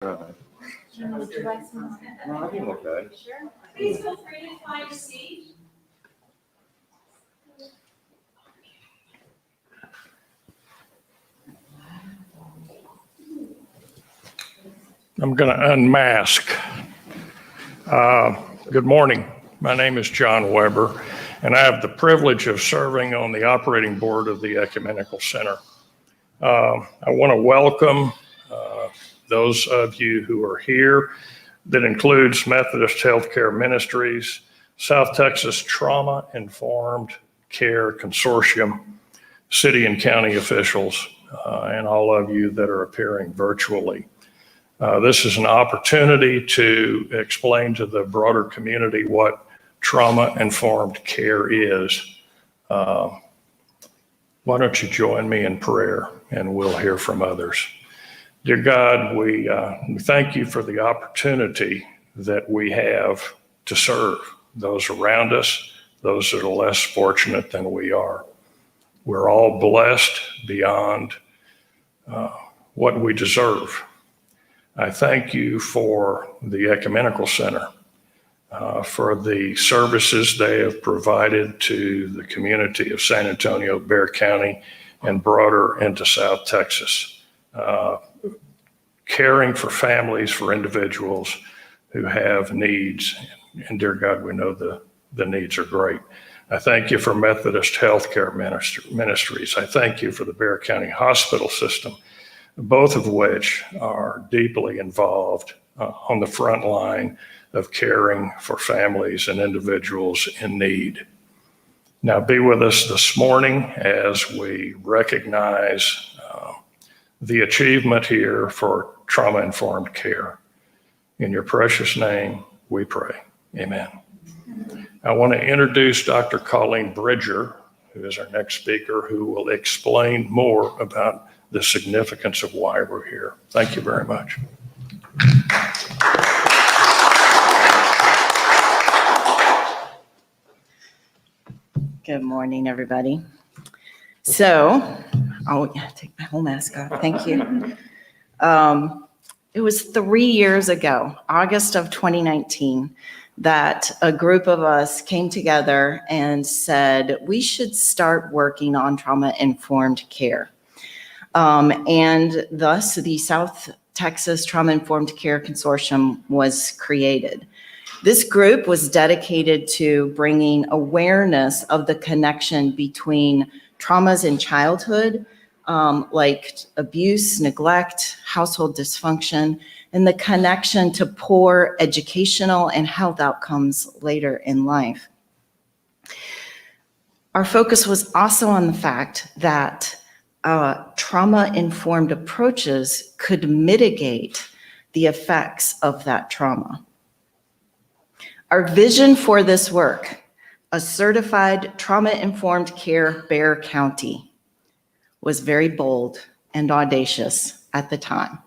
Right. Would you like some? No, I think I'm okay. Sure. Please feel free to find a seat. I'm going to unmask. Good morning. My name is John Weber, and I have the privilege of serving on the operating board of the Ecumenical Center. I want to welcome those of you who are here. That includes Methodist Healthcare Ministries, South Texas Trauma Informed Care Consortium, city and county officials, and all of you that are appearing virtually. This is an opportunity to explain to the broader community what trauma-informed care is. Why don't you join me in prayer and we'll hear from others. Dear God, we thank you for the opportunity that we have to serve those around us, those that are less fortunate than we are. We're all blessed beyond what we deserve. I thank you for the Ecumenical Center, for the services they have provided to the community of San Antonio, Bexar County, and broader into South Texas. Caring for families, for individuals who have needs. And dear God, we know the needs are great. I thank you for Methodist Healthcare Ministries. I thank you for the Bexar County Hospital System, both of which are deeply involved on the front line of caring for families and individuals in need. Now be with us this morning as we recognize the achievement here for trauma-informed care. In your precious name, we pray. Amen. I want to introduce Dr. Colleen Bridger, who is our next speaker, who will explain more about the significance of why we're here. Thank you very much. Good morning, everybody. So, I'll take my whole mask off. Thank you. It was 3 years ago, August of 2019, that a group of us came together and said we should start working on trauma-informed care. And thus, the South Texas Trauma-Informed Care Consortium was created. This group was dedicated to bringing awareness of the connection between traumas in childhood, like abuse, neglect, household dysfunction, and the connection to poor educational and health outcomes later in life. Our focus was also on the fact that trauma-informed approaches could mitigate the effects of that trauma. Our vision for this work, a certified trauma-informed care Bexar County, was very bold and audacious at the time.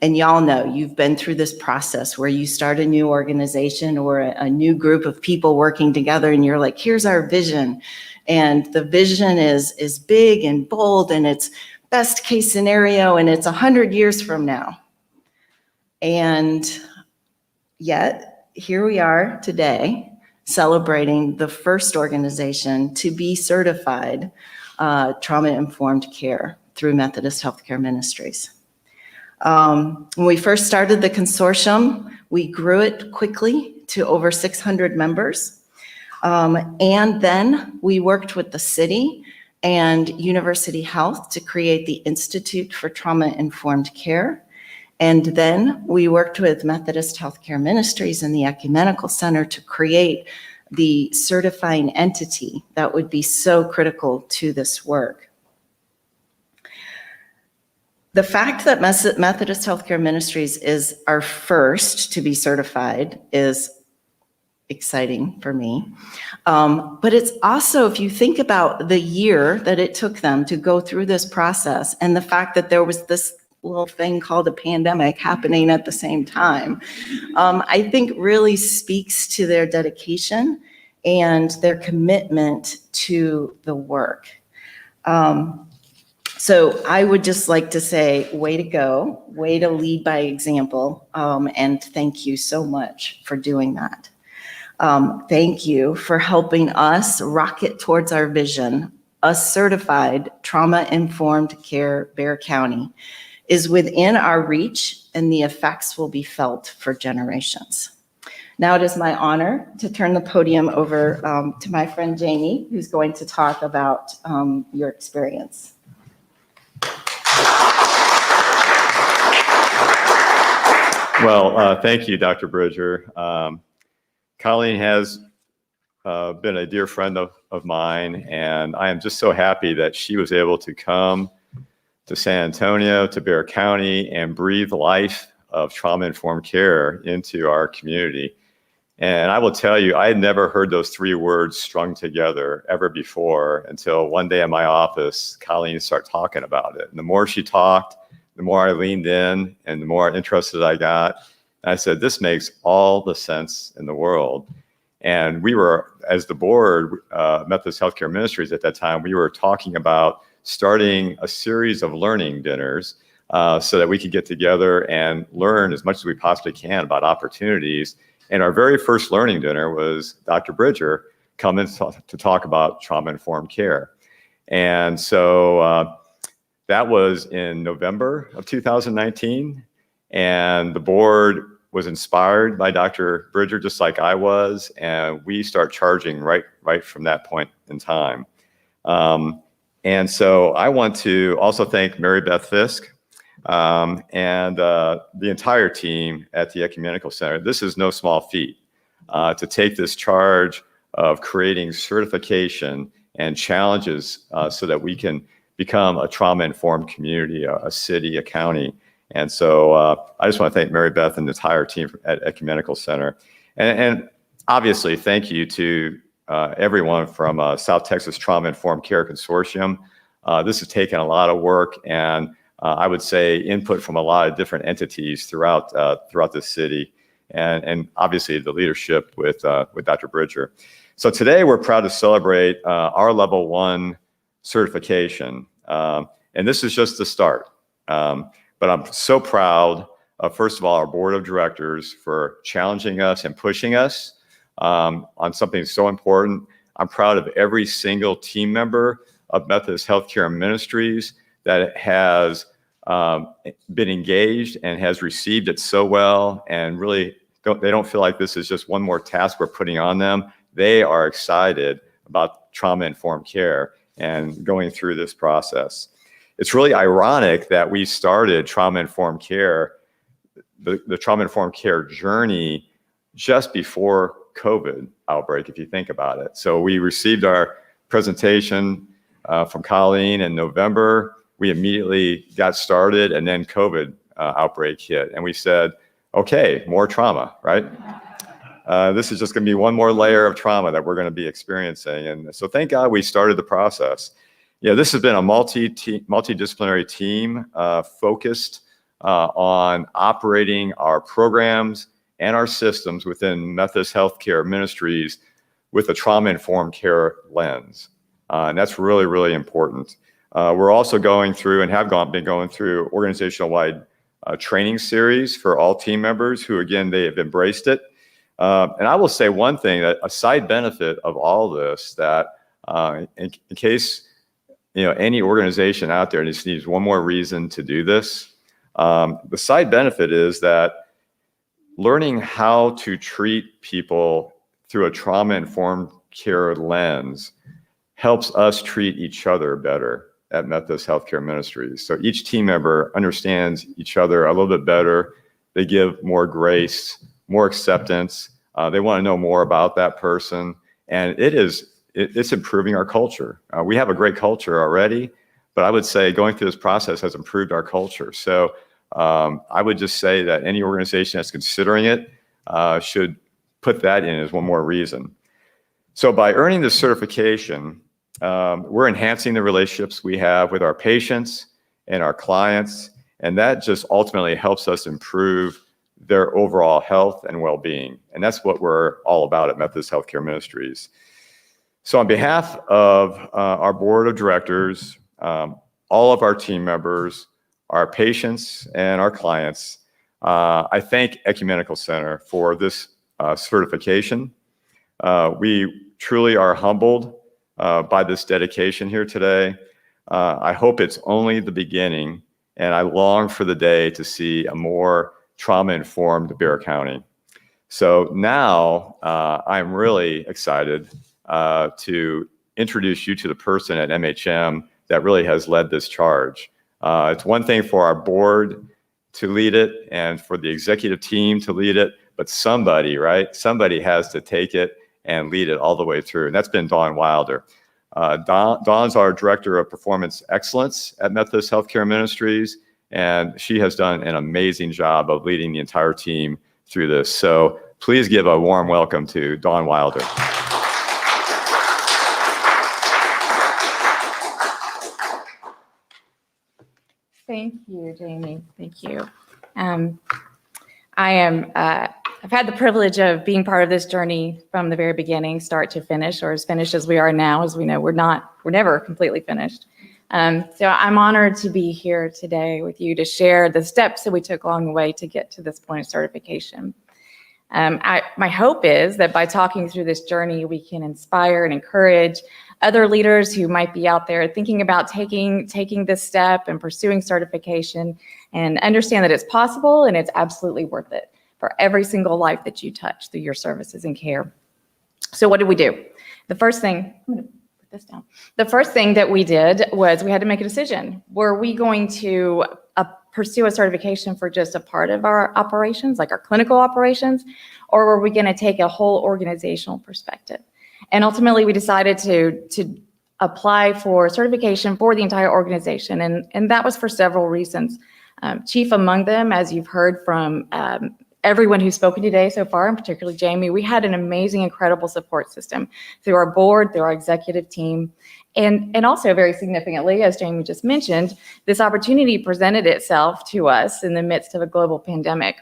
And y'all know, you've been through this process where you start a new organization or a new group of people working together and you're like, here's our vision. And the vision is big and bold and it's best case scenario and it's 100 years from now. And yet, here we are today celebrating the first organization to be certified trauma-informed care through Methodist Healthcare Ministries. When we first started the consortium, we grew it quickly to over 600 members. And then we worked with the city and University Health to create the Institute for Trauma-Informed Care. And then we worked with Methodist Healthcare Ministries and the Ecumenical Center to create the certifying entity that would be so critical to this work. The fact that Methodist Healthcare Ministries is our first to be certified is exciting for me. But it's also, if you think about the year that it took them to go through this process and the fact that there was this little thing called a pandemic happening at the same time, I think really speaks to their dedication and their commitment to the work. So I would just like to say, way to go, way to lead by example, and thank you so much for doing that. Thank you for helping us rocket towards our vision. A certified trauma-informed care Bexar County is within our reach, and the effects will be felt for generations. Now it is my honor to turn the podium over to my friend Jamie, who's going to talk about your experience. Well, thank you, Dr. Bridger. Colleen has been a dear friend of mine, and I am just so happy that she was able to come to San Antonio, to Bexar County, and breathe life of trauma-informed care into our community. And I will tell you, I had never heard those three words strung together ever before until one day in my office, Colleen started talking about it. And the more she talked, the more I leaned in and the more interested I got. And I said, this makes all the sense in the world. And we were, as the board, Methodist Healthcare Ministries at that time, we were talking about starting a series of learning dinners so that we could get together and learn as much as we possibly can about opportunities. And our very first learning dinner was Dr. Bridger coming to talk about trauma-informed care. And so that was in November of 2019. And the board was inspired by Dr. Bridger, just like I was. And we start charging right from that point in time. And so I want to also thank Mary Beth Fisk and the entire team at the Ecumenical Center. This is no small feat to take this charge of creating certification and challenges so that we can become a trauma-informed community, a city, a county. And so I just want to thank Mary Beth and the entire team at Ecumenical Center. And obviously, thank you to everyone from South Texas Trauma-Informed Care Consortium. This has taken a lot of work and I would say input from a lot of different entities throughout the city, and obviously the leadership with Dr. Bridger. So today we're proud to celebrate our level 1 certification, and this is just the start. But I'm so proud of, first of all, our board of directors for challenging us and pushing us on something so important. I'm proud of every single team member of Methodist Healthcare Ministries that has been engaged and has received it so well, and really they don't feel like this is just one more task we're putting on them. They are excited about trauma-informed care and going through this process. It's really ironic that we started trauma-informed care, the trauma-informed care journey, just before COVID outbreak, if you think about it. So we received our presentation from Colleen in November. We immediately got started, and then COVID outbreak hit. And we said, okay, more trauma, right? This is just gonna be one more layer of trauma that we're gonna be experiencing. And so thank God we started the process. Yeah, this has been a multidisciplinary team focused on operating our programs and our systems within Methodist Healthcare Ministries with a trauma-informed care lens. And that's really, really important. We're also going through and have been going through organizational-wide training series for all team members who, again, they have embraced it. And I will say one thing, that a side benefit of all this, that in case any organization out there just needs one more reason to do this, the side benefit is that learning how to treat people through a trauma-informed care lens helps us treat each other better at Methodist Healthcare Ministries. So each team member understands each other a little bit better. They give more grace, more acceptance. They want to know more about that person. And it's improving our culture. We have a great culture already, but I would say going through this process has improved our culture. So I would just say that any organization that's considering it should put that in as one more reason. So by earning this certification, we're enhancing the relationships we have with our patients and our clients, and that just ultimately helps us improve their overall health and well-being. And that's what we're all about at Methodist Healthcare Ministries. So on behalf of our board of directors, all of our team members, our patients, and our clients. I thank Ecumenical Center for this certification. We truly are humbled by this dedication here today. I hope it's only the beginning, and I long for the day to see a more trauma-informed Bexar County. So now I'm really excited to introduce you to the person at MHM that really has led this charge. It's one thing for our board to lead it and for the executive team to lead it, but somebody, right? Somebody has to take it and lead it all the way through. And that's been Dawn Wilder. Dawn's our Director of Performance Excellence at Methodist Healthcare Ministries, and she has done an amazing job of leading the entire team through this. So please give a warm welcome to Dawn Wilder. Thank you, Jamie. Thank you. I've had the privilege of being part of this journey from the very beginning, start to finish, or as finished as we are now. As we know, we're never completely finished. So I'm honored to be here today with you to share the steps that we took along the way to get to this point of certification. My hope is that by talking through this journey, we can inspire and encourage other leaders who might be out there thinking about taking this step and pursuing certification, and understand that it's possible and it's absolutely worth it for every single life that you touch through your services and care. So what did we do? The first thing, I'm going to put this down. The first thing that we did was we had to make a decision. Were we going to pursue a certification for just a part of our operations, like our clinical operations, or were we going to take a whole organizational perspective? And ultimately, we decided to apply for certification for the entire organization, and that was for several reasons. Chief among them, as you've heard from everyone who's spoken today so far, and particularly Jamie, we had an amazing, incredible support system through our board, through our executive team, and also very significantly, as Jamie just mentioned, this opportunity presented itself to us in the midst of a global pandemic.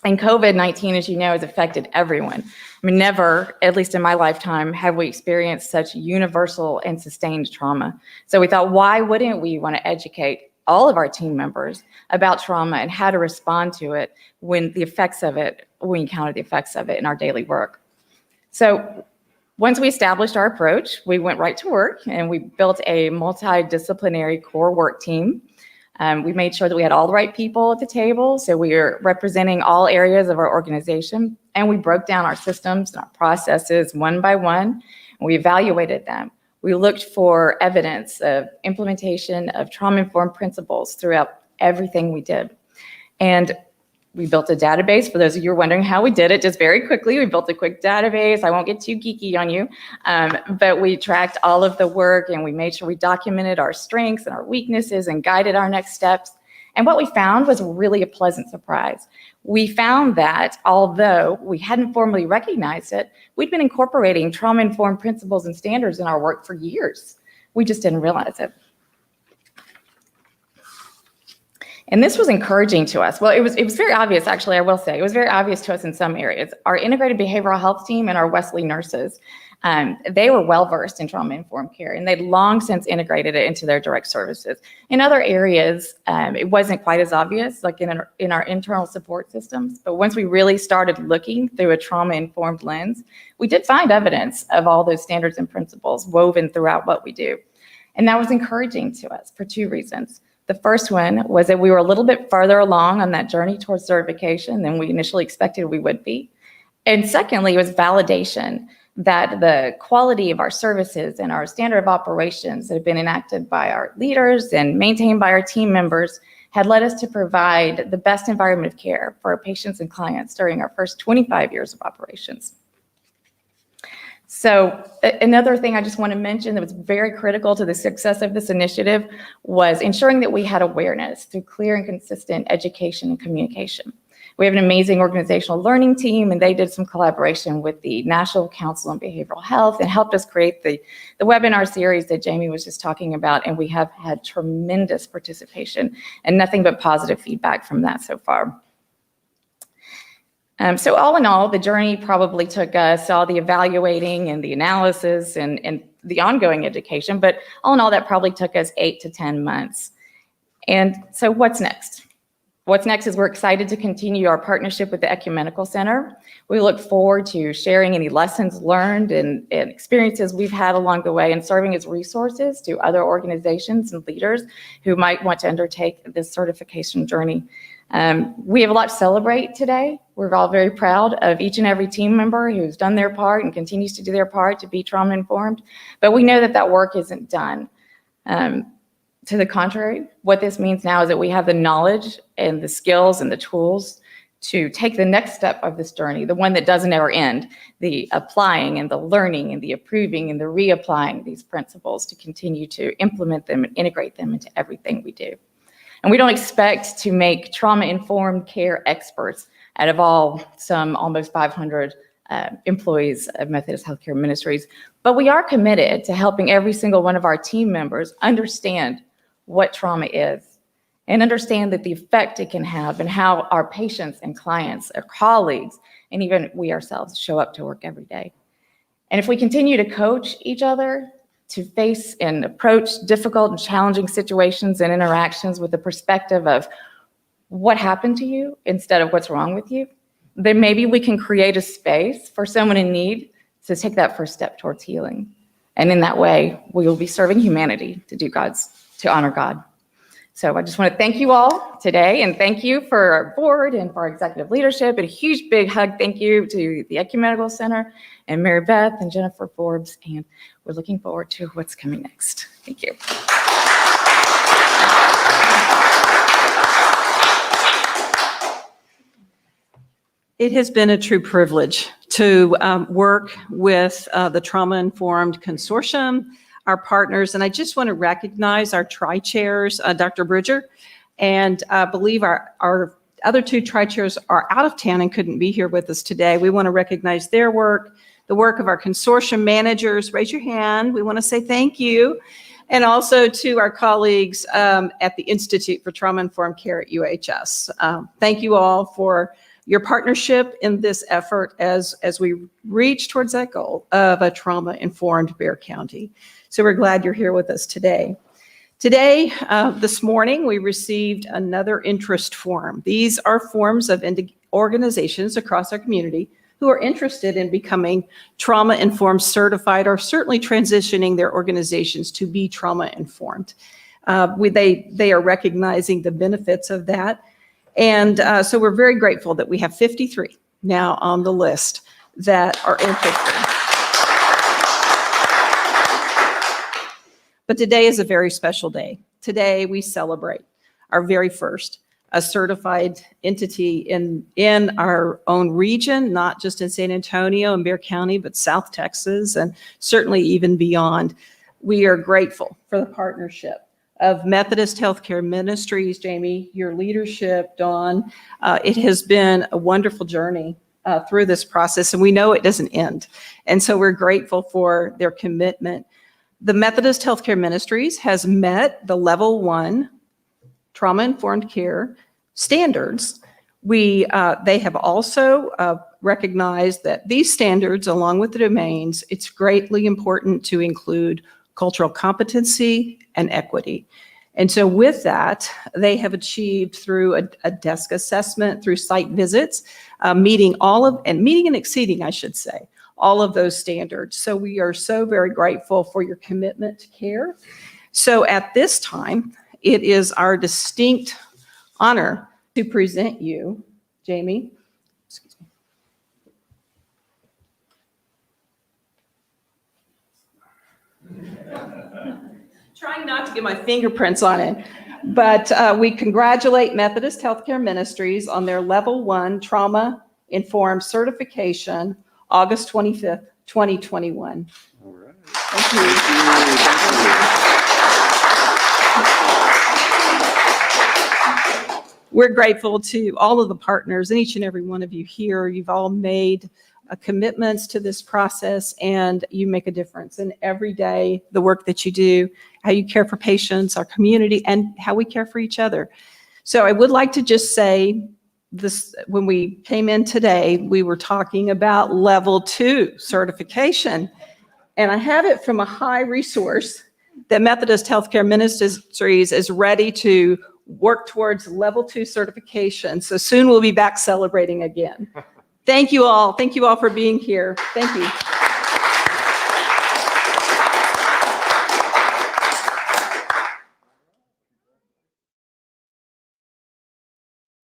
And COVID-19, as you know, has affected everyone. I mean, never, at least in my lifetime, have we experienced such universal and sustained trauma. So we thought, why wouldn't we want to educate all of our team members about trauma and how to respond to it when we encounter the effects of it in our daily work? So once we established our approach, we went right to work and we built a multidisciplinary core work team. We made sure that we had all the right people at the table, so we were representing all areas of our organization, and we broke down our systems and our processes one by one, and we evaluated them. We looked for evidence of implementation of trauma-informed principles throughout everything we did. And we built a database. For those of you who are wondering how we did it, just very quickly, we built a quick database. I won't get too geeky on you, but we tracked all of the work and we made sure we documented our strengths and our weaknesses and guided our next steps. And what we found was really a pleasant surprise. We found that although we hadn't formally recognized it, we'd been incorporating trauma-informed principles and standards in our work for years. We just didn't realize it. And this was encouraging to us. Well, it was very obvious, actually, I will say. It was very obvious to us in some areas. Our integrated behavioral health team and our Wesley nurses, they were well-versed in trauma-informed care, and they'd long since integrated it into their direct services. In other areas, it wasn't quite as obvious, like in our internal support systems. But once we really started looking through a trauma-informed lens, we did find evidence of all those standards and principles woven throughout what we do. And that was encouraging to us for two reasons. The first one was that we were a little bit farther along on that journey towards certification than we initially expected we would be. And secondly, it was validation that the quality of our services and our standard of operations that have been enacted by our leaders and maintained by our team members had led us to provide the best environment of care for our patients and clients during our first 25 years of operations. So another thing I just want to mention that was very critical to the success of this initiative was ensuring that we had awareness through clear and consistent education and communication. We have an amazing organizational learning team, and they did some collaboration with the National Council on Behavioral Health and helped us create the webinar series that Jamie was just talking about, and we have had tremendous participation and nothing but positive feedback from that so far. So all in all, the journey probably took us all the evaluating and the analysis and the ongoing education. But all in all, that probably took us 8 to 10 months. And so what's next? What's next is we're excited to continue our partnership with the Ecumenical Center. We look forward to sharing any lessons learned and experiences we've had along the way and serving as resources to other organizations and leaders who might want to undertake this certification journey. We have a lot to celebrate today. We're all very proud of each and every team member who's done their part and continues to do their part to be trauma-informed, but we know that that work isn't done. To the contrary, what this means now is that we have the knowledge and the skills and the tools to take the next step of this journey, the one that doesn't ever end, the applying and the learning and the approving and the reapplying these principles to continue to implement them and integrate them into everything we do. And we don't expect to make trauma-informed care experts out of some almost 500 employees of Methodist Healthcare Ministries, but we are committed to helping every single one of our team members understand what trauma is and understand that the effect it can have and how our patients and clients, our colleagues, and even we ourselves show up to work every day. And if we continue to coach each other to face and approach difficult and challenging situations and interactions with the perspective of what happened to you instead of what's wrong with you, then maybe we can create a space for someone in need to take that first step towards healing. And in that way, we will be serving humanity to honor God. So I just want to thank you all today, and thank you for our board and for our executive leadership, and a huge big hug thank you to the Ecumenical Center and Mary Beth and Jennifer Forbes, and we're looking forward to what's coming next. Thank you. It has been a true privilege to work with the Trauma-Informed Consortium, our partners, and I just want to recognize our tri-chairs, Dr. Bridger, and I believe our other two tri-chairs are out of town and couldn't be here with us today. We want to recognize their work, the work of our consortium managers. Raise your hand. We want to say thank you. And also to our colleagues at the Institute for Trauma-Informed Care at UHS. Thank you all for your partnership in this effort as we reach towards that goal of a trauma-informed Bexar County. So we're glad you're here with us today. Today, this morning, we received another interest form. These are forms of organizations across our community who are interested in becoming trauma-informed certified, or certainly transitioning their organizations to be trauma-informed. They are recognizing the benefits of that. And so we're very grateful that we have 53 now on the list that are interested. But today is a very special day. Today we celebrate our very first, a certified entity in our own region, not just in San Antonio and Bexar County, but South Texas and certainly even beyond. We are grateful for the partnership of Methodist Healthcare Ministries, Jamie, your leadership, Dawn. It has been a wonderful journey through this process, and we know it doesn't end. And so we're grateful for their commitment. The Methodist Healthcare Ministries has met the level 1 trauma-informed care standards. They have also recognized that these standards, along with the domains, it's greatly important to include cultural competency and equity. And so with that, they have achieved through a desk assessment, through site visits, meeting and exceeding, I should say, all of those standards. So we are so very grateful for your commitment to care. So at this time, it is our distinct honor to present you, Jamie. Excuse me. Trying not to get my fingerprints on it, but we congratulate Methodist Healthcare Ministries on their level 1 trauma-informed certification, August 25th, 2021. All right. Thank you. We're grateful to all of the partners and each and every one of you here. You've all made commitments to this process, and you make a difference in every day, the work that you do, how you care for patients, our community, and how we care for each other. So I would like to just say this, when we came in today, we were talking about level 2 certification. And I have it from a high resource that Methodist Healthcare Ministries is ready to work towards level 2 certification. So soon we'll be back celebrating again. Thank you all. Thank you all for being here. Thank you.